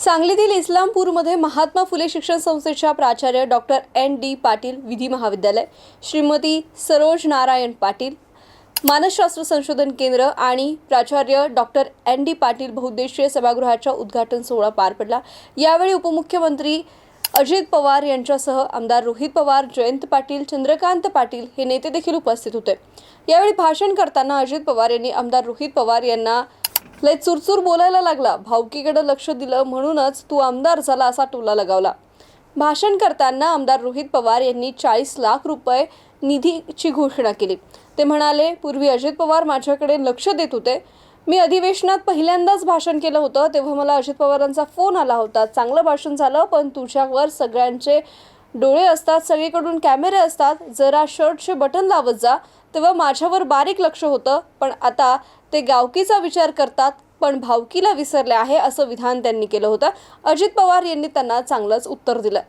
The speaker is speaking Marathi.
सांगलीतील इस्लामपूरमध्ये महात्मा फुले शिक्षण संस्थेच्या प्राचार्य डॉक्टर N.D. पाटील विधी महाविद्यालय, श्रीमती सरोज नारायण पाटील मानसशास्त्र संशोधन केंद्र आणि प्राचार्य डॉक्टर N.D. पाटील बहुउद्देशीय सभागृहाच्या उद्घाटन सोहळा पार पडला। यावेळी उपमुख्यमंत्री अजित पवार यांच्यासह आमदार रोहित पवार, जयंत पाटील, चंद्रकांत पाटील हे नेते देखील उपस्थित होते। यावेळी भाषण करताना अजित पवार यांनी आमदार रोहित पवार यांना लय चुरचूर बोलायला लागला, भावकीकडे लक्ष दिलं म्हणूनच तू आमदार झाला असा टोला लगावला। भाषण करताना आमदार रोहित पवार यांनी 40 लाख रुपये निधीची घोषणा केली। ते म्हणाले, पूर्वी अजित पवार माझ्याकडे लक्ष देत होते। मी अधिवेशनात पहिल्यांदाच भाषण केलं होतं तेव्हा मला अजित पवारांचा फोन आला होता, चांगलं भाषण झालं पण तुझ्यावर सगळ्यांचे डोळे असतात, सगळीकडून कॅमेरे असतात, जरा शर्टचे बटन लावत जा। तेव्हा माझ्यावर बारीक लक्ष होतं, पण आता ते गावकीचा विचार करतात पण भावकीला विसरले आहे असं विधान त्यांनी केलं होतं। अजित पवार यांनी त्यांना चांगलंच उत्तर दिलं।